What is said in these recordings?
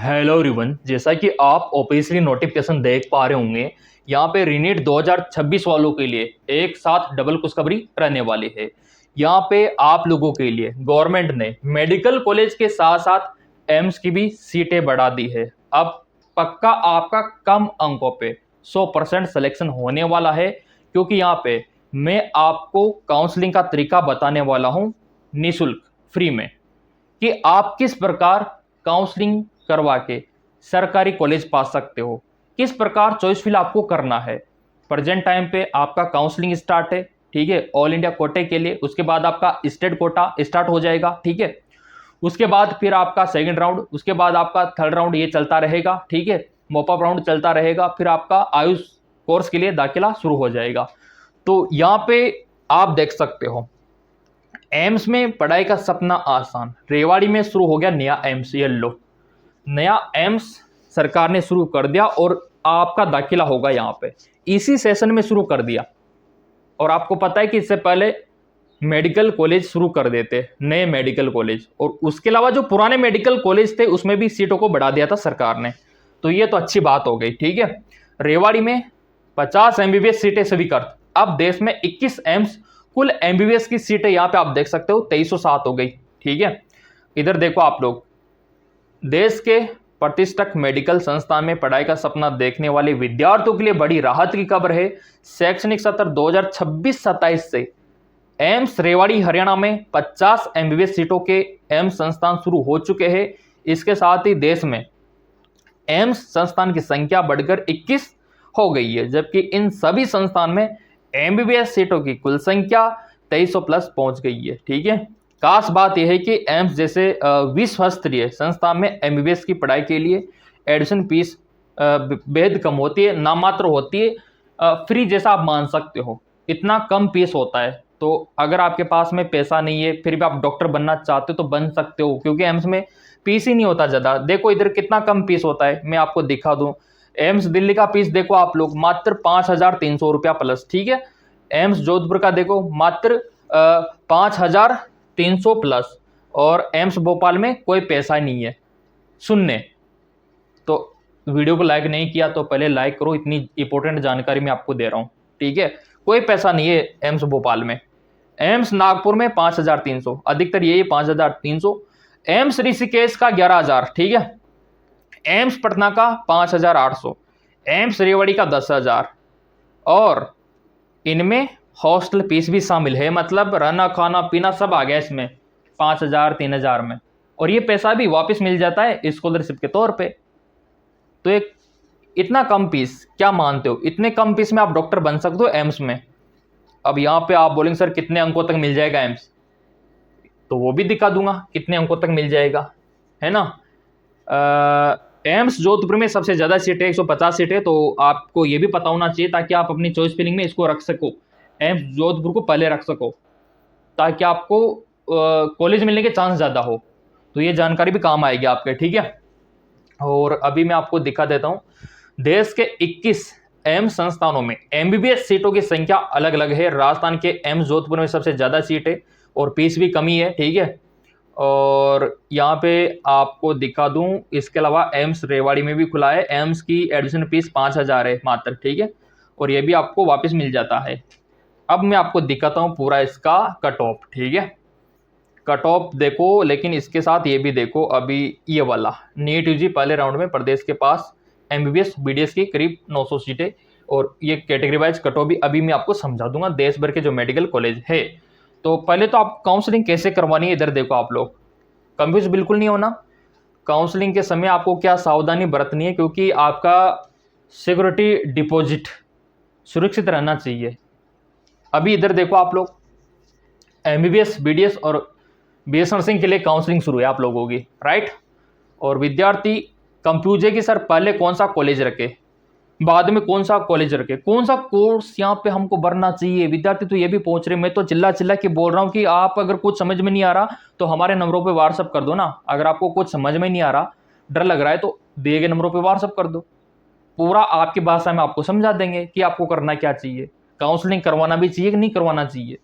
Hello everyone, जैसा कि आप ऑब्वियसली नोटिफिकेशन देख पा रहे होंगे, यहाँ पे रीनीट 2026 वालों के लिए एक साथ डबल खुशखबरी रहने वाली है। यहाँ पे आप लोगों के लिए गवर्नमेंट ने मेडिकल कॉलेज के साथ साथ एम्स की भी सीटें बढ़ा दी है। अब पक्का आपका कम अंकों पे 100% सिलेक्शन होने वाला है, क्योंकि यहाँ पे मैं आपको काउंसलिंग का तरीका बताने वाला हूँ निःशुल्क, फ्री में, कि आप किस प्रकार काउंसलिंग करवा के सरकारी कॉलेज पा सकते हो, किस प्रकार चॉइस फिल आपको करना है। प्रेजेंट टाइम पे आपका काउंसलिंग स्टार्ट है, ठीक है, ऑल इंडिया कोटे के लिए। उसके बाद आपका स्टेट कोटा स्टार्ट हो जाएगा, ठीक है। उसके बाद फिर आपका सेकंड राउंड, उसके बाद आपका थर्ड राउंड, ये चलता रहेगा, ठीक है। मॉपअप राउंड चलता रहेगा, फिर आपका आयुष कोर्स के लिए दाखिला शुरू हो जाएगा। तो यहाँ पे आप देख सकते हो, एम्स में पढ़ाई का सपना आसान, रेवाड़ी में शुरू हो गया नया एम्स। ये लो, नया एम्स सरकार ने शुरू कर दिया और आपका दाखिला होगा यहाँ पे, इसी सेशन में शुरू कर दिया। और आपको पता है कि इससे पहले मेडिकल कॉलेज शुरू कर देते, नए मेडिकल कॉलेज, और उसके अलावा जो पुराने मेडिकल कॉलेज थे उसमें भी सीटों को बढ़ा दिया था सरकार ने। तो ये तो अच्छी बात हो गई, ठीक है। रेवाड़ी में 50 एमबीबीएस सीटें स्वीकृत। अब देश में 21 एम्स, कुल एमबीबीएस की सीटें यहाँ पे आप देख सकते हो 2307 हो गई, ठीक है। इधर देखो आप लोग, देश के प्रतिष्ठित मेडिकल संस्थान में पढ़ाई का सपना देखने वाले विद्यार्थियों के लिए बड़ी राहत की खबर है। शैक्षणिक सत्र 2026-27 से एम्स रेवाड़ी हरियाणा में 50 एमबीबीएस सीटों के एम्स संस्थान शुरू हो चुके हैं। इसके साथ ही देश में एम्स संस्थान की संख्या बढ़कर 21 हो गई है, जबकि इन सभी संस्थान में एमबीबीएस सीटों की कुल संख्या 2300 प्लस पहुंच गई है, ठीक है। खास बात यह है कि एम्स जैसे विश्व स्तरीय संस्थान में एमबीबीएस की पढ़ाई के लिए एडमिशन फीस बेहद कम होती है, नामात्र होती है, फ्री जैसा आप मान सकते हो, इतना कम फीस होता है। तो अगर आपके पास में पैसा नहीं है, फिर भी आप डॉक्टर बनना चाहते हो तो बन सकते हो, क्योंकि एम्स में फीस ही नहीं होता ज़्यादा। देखो इधर कितना कम फीस होता है, मैं आपको दिखा दूँ। एम्स दिल्ली का फीस देखो आप लोग, मात्र 5300 रुपया प्लस, ठीक है। एम्स जोधपुर का देखो मात्र 5300 प्लस, और एम्स भोपाल में कोई पैसा नहीं है, शून्य। तो वीडियो को लाइक नहीं किया तो पहले लाइक करो, इतनी इंपॉर्टेंट जानकारी मैं आपको दे रहा हूँ, ठीक है। कोई पैसा नहीं है एम्स भोपाल में। एम्स नागपुर में 5300, अधिकतर यही 5300। एम्स ऋषिकेश का 11000, ठीक है। एम्स पटना का 5800, एम्स रेवाड़ी का 10000, और इनमें हॉस्टल फीस भी शामिल है, मतलब रहना खाना पीना सब आ गया इसमें 5000 3000 में, और ये पैसा भी वापस मिल जाता है स्कॉलरशिप के तौर पे। तो एक इतना कम फीस, क्या मानते हो इतने कम फीस में आप डॉक्टर बन सकते हो एम्स में? अब यहाँ पे आप बोलेंगे सर कितने अंकों तक मिल जाएगा एम्स, तो वो भी दिखा दूंगा कितने अंकों तक मिल जाएगा, है ना। एम्स जोधपुर में सबसे ज़्यादा सीटें 150 सीटें, तो आपको ये भी पता होना चाहिए ताकि आप अपनी चॉइस फिलिंग में इसको रख सको, एम्स जोधपुर को पहले रख सको, ताकि आपको कॉलेज मिलने के चांस ज़्यादा हो। तो ये जानकारी भी काम आएगी आपके, ठीक है। और अभी मैं आपको दिखा देता हूँ, देश के 21 एम्स संस्थानों में एमबीबीएस सीटों की संख्या अलग अलग है। राजस्थान के एम्स जोधपुर में सबसे ज़्यादा सीट है और फीस भी कमी है, ठीक है। और यहाँ पे आपको दिखा दूं, इसके अलावा एम्स रेवाड़ी में भी खुला है, एम्स की एडमिशन फीस 5000 है मात्र, ठीक है, और ये भी आपको वापस मिल जाता है। अब मैं आपको दिखाता हूँ पूरा इसका कट ऑफ, ठीक है। कट ऑफ देखो, लेकिन इसके साथ ये भी देखो, अभी ये वाला नीट यूजी पहले राउंड में प्रदेश के पास एमबीबीएस बीडीएस की करीब 900 सीटें, और ये कैटेगरी वाइज कट ऑफ भी अभी मैं आपको समझा दूंगा देश भर के जो मेडिकल कॉलेज है। तो पहले तो आप काउंसलिंग कैसे करवानी है, इधर देखो आप लोग, कंफ्यूज बिल्कुल नहीं होना। काउंसलिंग के समय आपको क्या सावधानी बरतनी है, क्योंकि आपका सिक्योरिटी डिपॉजिट सुरक्षित रहना चाहिए। अभी इधर देखो आप लोग, एमबीबीएस बीडीएस और बीएस नर्सिंग के लिए काउंसलिंग शुरू है आप लोगों की, राइट। और विद्यार्थी कंफ्यूज है कि सर पहले कौन सा कॉलेज रखे, बाद में कौन सा कॉलेज रखे, कौन सा कोर्स यहाँ पे हमको भरना चाहिए। विद्यार्थी तो ये भी पहुंच रहे, मैं तो चिल्ला चिल्ला के बोल रहा हूँ कि आप अगर कुछ समझ में नहीं आ रहा तो हमारे नंबरों पे व्हाट्सअप कर दो ना। अगर आपको कुछ समझ में नहीं आ रहा, डर लग रहा है, तो दिए गए नंबरों पे व्हाट्सअप कर दो, पूरा आपकी भाषा में आपको समझा देंगे कि आपको करना क्या चाहिए, काउंसलिंग करवाना भी चाहिए कि नहीं करवाना चाहिए।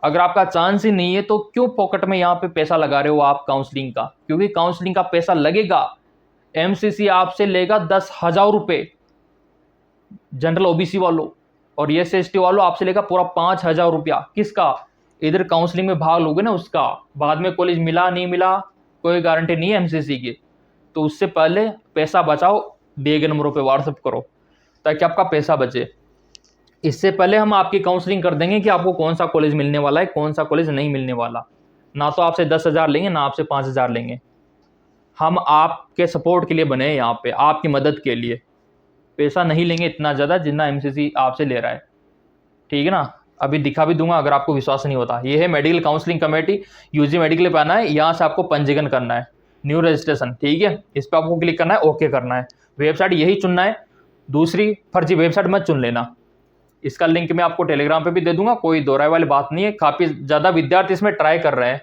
अगर आपका चांस ही नहीं है तो क्यों पॉकेट में यहाँ पे पैसा लगा रहे हो आप काउंसलिंग का, क्योंकि काउंसलिंग का पैसा लगेगा एमसीसी आपसे लेगा 10,000 रुपये जनरल ओबीसी वालों, और ये SC वालों आपसे लेगा पूरा 5,000 रुपया। किसका? इधर काउंसलिंग में भाग लोगे ना उसका, बाद में कॉलेज मिला नहीं मिला कोई गारंटी नहीं है एमसीसी की, तो उससे पहले पैसा बचाओ, दिए गए नंबरों पे व्हाट्सअप करो ताकि आपका पैसा बचे। इससे पहले हम आपकी काउंसलिंग कर देंगे कि आपको कौन सा कॉलेज मिलने वाला है, कौन सा कॉलेज नहीं मिलने वाला। ना तो आपसे 10,000 लेंगे, ना आपसे 5,000 लेंगे। हम आपके सपोर्ट के लिए बने हैं यहाँ पे, आपकी मदद के लिए। पैसा नहीं लेंगे इतना ज़्यादा जितना एमसीसी आपसे ले रहा है, ठीक है ना। अभी दिखा भी दूंगा अगर आपको विश्वास नहीं होता। ये है medical counselling committee, UG medical पे आना है, यहाँ से आपको पंजीकरण करना है, न्यू रजिस्ट्रेशन, ठीक है। इस पर आपको क्लिक करना है, ओके करना है, वेबसाइट यही चुनना है, दूसरी फर्जी वेबसाइट मत चुन लेना। इसका लिंक मैं आपको टेलीग्राम पे भी दे दूंगा, कोई दो राय वाली बात नहीं है। काफ़ी ज़्यादा विद्यार्थी इसमें ट्राई कर रहे हैं।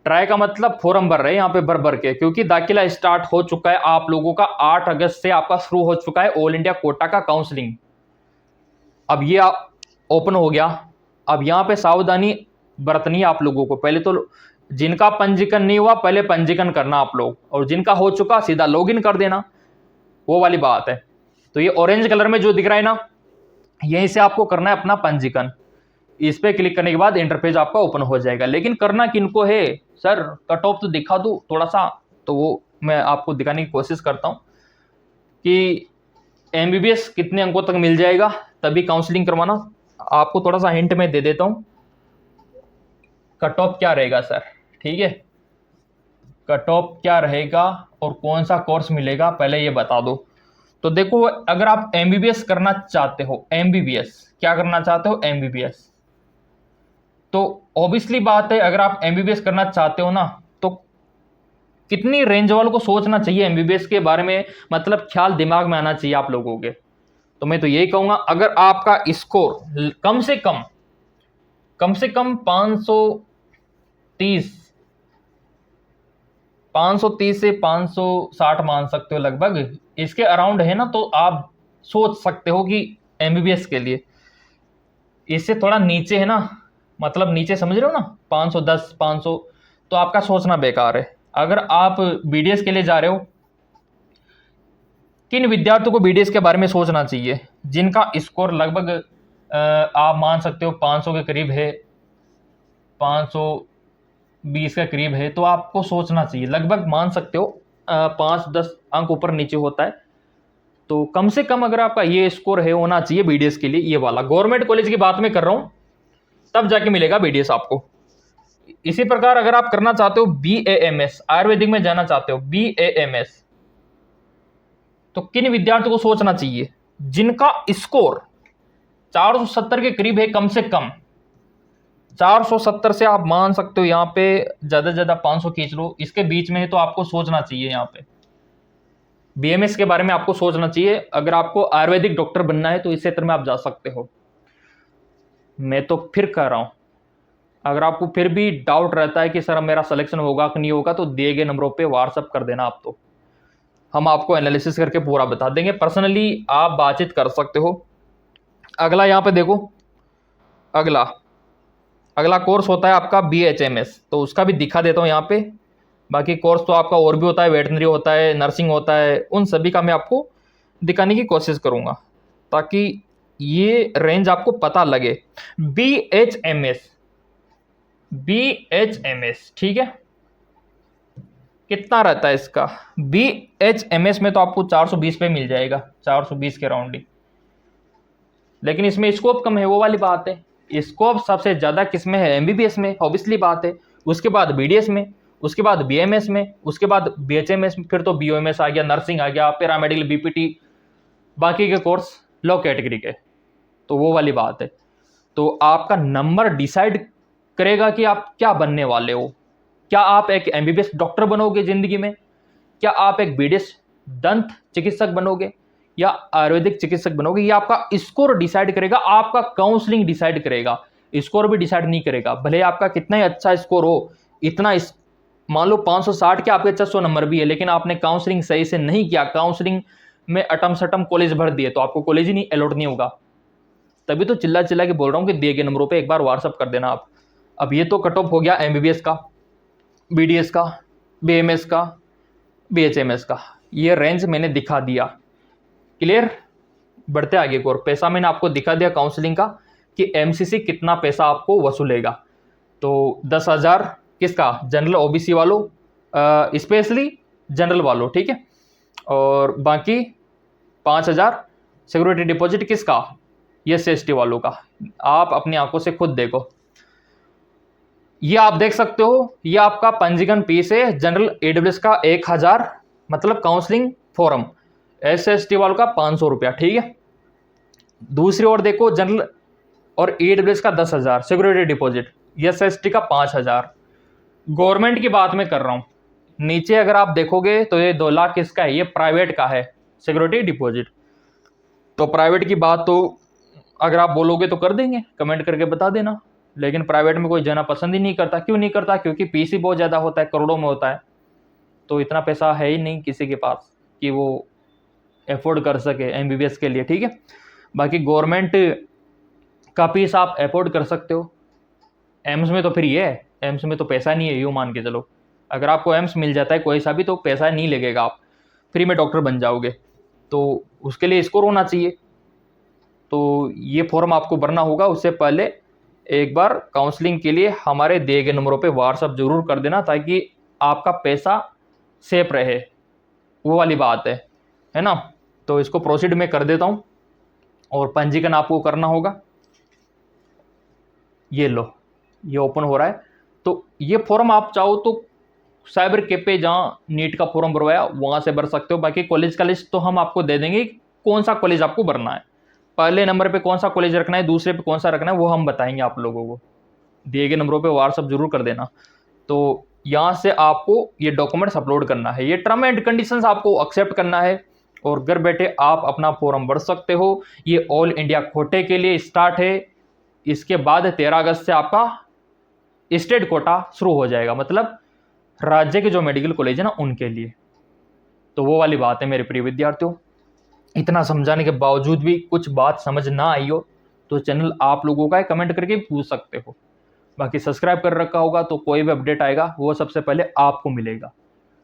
ट्राई का मतलब फॉर्म भर रहे हैं यहाँ पे भर भर के, क्योंकि दाखिला स्टार्ट हो चुका है आप लोगों का। 8 अगस्त से आपका शुरू हो चुका है ऑल इंडिया कोटा का काउंसलिंग। अब ये ओपन हो गया। अब यहाँ पे सावधानी बरतनी है आप लोगों को। पहले तो जिनका पंजीकरण नहीं हुआ पहले पंजीकरण करना आप लोग, और जिनका हो चुका सीधा लॉगिन कर देना, वो वाली बात है। तो ये ऑरेंज कलर में जो दिख रहा है ना, यहीं से आपको करना है अपना पंजीकरण। इस पे क्लिक करने के बाद इंटरफेस आपका ओपन हो जाएगा। लेकिन करना किनको है? सर कट ऑफ तो दिखा दूं थोड़ा सा, तो वो मैं आपको दिखाने की कोशिश करता हूं कि एमबीबीएस कितने अंकों तक मिल जाएगा तभी काउंसलिंग करवाना। आपको थोड़ा सा हिंट में दे देता हूं कट ऑफ क्या रहेगा सर, ठीक है। कट ऑफ क्या रहेगा और कौन सा कोर्स मिलेगा पहले ये बता दो। तो देखो, अगर आप एमबीबीएस करना चाहते हो, एमबीबीएस क्या करना चाहते हो, एमबीबीएस, तो ऑब्वियसली बात है अगर आप एमबीबीएस करना चाहते हो ना, तो कितनी रेंज वालों को सोचना चाहिए एमबीबीएस के बारे में, मतलब ख्याल दिमाग में आना चाहिए आप लोगों के। तो मैं तो यही कहूंगा, अगर आपका स्कोर कम से कम 530 से 560 मान सकते हो लगभग, इसके अराउंड है ना, तो आप सोच सकते हो कि एमबीबीएस के लिए। इससे थोड़ा नीचे है ना, मतलब नीचे समझ रहे हो ना, 510 500, तो आपका सोचना बेकार है। अगर आप बीडीएस के लिए जा रहे हो, किन विद्यार्थियों को बीडीएस के बारे में सोचना चाहिए? जिनका स्कोर लगभग आप मान सकते हो 500 के करीब है, 520 के करीब है, तो आपको सोचना चाहिए। लगभग मान सकते हो 5-10 अंक ऊपर नीचे होता है, तो कम से कम अगर आपका ये स्कोर है होना चाहिए बीडीएस के लिए। ये वाला गवर्नमेंट कॉलेज की बात मैं कर रहा हूँ, तब जाके मिलेगा बीडीएस आपको। इसी प्रकार अगर आप करना चाहते हो बीएएमएस, आयुर्वेदिक में जाना चाहते हो बीएएमएस, तो किन विद्यार्थियों को सोचना चाहिए? जिनका स्कोर 470 के करीब है, कम से कम 470 से आप मान सकते हो, यहाँ पे ज्यादा से ज्यादा 500 खींच लो, इसके बीच में है तो आपको सोचना चाहिए। यहाँ पे बीएमएस के बारे में आपको सोचना चाहिए। अगर आपको आयुर्वेदिक डॉक्टर बनना है तो इस क्षेत्र में आप जा सकते हो। मैं तो फिर कह रहा हूं, अगर आपको फिर भी डाउट रहता है कि सर मेरा सिलेक्शन होगा कि नहीं होगा, तो दिए गए नंबरों पे व्हाट्सअप कर देना आप, तो हम आपको एनालिसिस करके पूरा बता देंगे। पर्सनली आप बातचीत कर सकते हो। अगला यहाँ पे देखो, अगला कोर्स होता है आपका बीएचएमएस, तो उसका भी दिखा देता हूँ यहाँ पे। बाकी कोर्स तो आपका और भी होता है, वेटनरी होता है, नर्सिंग होता है, उन सभी का मैं आपको दिखाने की कोशिश करूँगा ताकि ये रेंज आपको पता लगे। बीएचएमएस, ठीक है, कितना रहता है इसका? बीएचएमएस में तो आपको 420 पे मिल जाएगा, 420 के राउंड ही। लेकिन इसमें स्कोप कम है, वो वाली बात है। स्कोप सबसे ज्यादा किसमें है? एमबीबीएस में, ऑब्वियसली बात है। उसके बाद बीडीएस में, उसके बाद बीएमएस में, उसके बाद बीएचएमएस में, फिर तो बीओएमएस आ गया, नर्सिंग आ गया, पैरामेडिकल, बीपीटी, बाकी के कोर्स लो कैटेगरी के, तो वो वाली बात है। तो आपका नंबर डिसाइड करेगा कि आप क्या बनने वाले हो। क्या आप एक एमबीबीएस डॉक्टर बनोगे जिंदगी में, क्या आप एक बीडीएस दंत चिकित्सक बनोगे, या आयुर्वेदिक चिकित्सक बनोगे, ये आपका स्कोर डिसाइड करेगा, आपका काउंसलिंग डिसाइड करेगा। स्कोर भी डिसाइड नहीं करेगा, भले आपका कितना ही अच्छा स्कोर हो, इतना मान लो 560 के आपके 600 नंबर भी है, लेकिन आपने काउंसलिंग सही से नहीं किया, काउंसलिंग में अटम सटम कॉलेज भर दिए, तो आपको कॉलेज ही नहीं अलॉट नहीं होगा। तभी तो चिल्ला चिल्ला के बोल रहा हूँ कि दिए गए नंबरों पे एक बार व्हाट्सअप कर देना आप। अब ये तो कट ऑफ हो गया एमबीबीएस का, बीडीएस का, बीएमएस का, BHMS का ये रेंज मैंने दिखा दिया। क्लियर, बढ़ते आगे को। और पैसा मैंने आपको दिखा दिया काउंसलिंग का कि MCC कितना पैसा आपको वसूलेगा। तो 10,000 किसका, जनरल OBC वालों, स्पेशली जनरल वालों, ठीक है। और बाकी 5,000 सिक्योरिटी डिपॉजिट किसका, SC/ST वालों का। आप अपनी आंखों से खुद देखो, ये आप देख सकते हो, ये आपका पंजीकरण फीस है। जनरल AWS का 1,000, मतलब काउंसलिंग फोरम। SC/ST वालों का 500 रुपया, ठीक है। दूसरी ओर देखो, जनरल और AWS का 10,000 सिक्योरिटी डिपॉजिट, SC/ST का 5,000। गवर्नमेंट की बात मैं कर रहा हूं। नीचे अगर आप देखोगे तो ये 2 लाख किसका है, ये प्राइवेट का है सिक्योरिटी डिपॉजिट। तो प्राइवेट की बात तो अगर आप बोलोगे तो कर देंगे, कमेंट करके बता देना। लेकिन प्राइवेट में कोई जाना पसंद ही नहीं करता। क्यों नहीं करता, क्योंकि पीसी बहुत ज़्यादा होता है, करोड़ों में होता है। तो इतना पैसा है ही नहीं किसी के पास कि वो अफोर्ड कर सके MBBS के लिए, ठीक है। बाकी गवर्नमेंट का फीस आप अफोर्ड कर सकते हो। एम्स में तो फ्री है, एम्स में तो पैसा नहीं है, यूँ मान के चलो। अगर आपको एम्स मिल जाता है कोई सा भी तो पैसा नहीं लगेगा, आप फ्री में डॉक्टर बन जाओगे। तो उसके लिए स्कोर होना चाहिए। तो ये फॉर्म आपको भरना होगा। उससे पहले एक बार काउंसलिंग के लिए हमारे दिए गए नंबरों पे व्हाट्सअप जरूर कर देना, ताकि आपका पैसा सेफ रहे, वो वाली बात है ना। तो इसको प्रोसीड में कर देता हूँ। और पंजीकरण आपको करना होगा। ये लो, ये ओपन हो रहा है। तो ये फॉर्म आप चाहो तो साइबर कैफे जहाँ नीट का फॉर्म भरवाया वहाँ से भर सकते हो। बाकी कॉलेज का लिस्ट तो हम आपको दे देंगे, कौन सा कॉलेज आपको भरना है। पहले नंबर पे कौन सा कॉलेज रखना है, दूसरे पे कौन सा रखना है, वो हम बताएंगे आप लोगों को। दिए गए नंबरों पे व्हाट्सअप जरूर कर देना। तो यहाँ से आपको ये डॉक्यूमेंट्स अपलोड करना है, ये टर्म एंड कंडीशंस आपको एक्सेप्ट करना है, और घर बैठे आप अपना फॉर्म भर सकते हो। ये ऑल इंडिया कोटे के लिए स्टार्ट है। इसके बाद 13 अगस्त से आपका स्टेट कोटा शुरू हो जाएगा, मतलब राज्य के जो मेडिकल कॉलेज है ना उनके लिए। तो वो वाली बात है मेरे प्रिय विद्यार्थियों। इतना समझाने के बावजूद भी कुछ बात समझ ना आई हो तो चैनल आप लोगों का है, कमेंट करके पूछ सकते हो। बाकी सब्सक्राइब कर रखा होगा तो कोई भी अपडेट आएगा वो सबसे पहले आपको मिलेगा।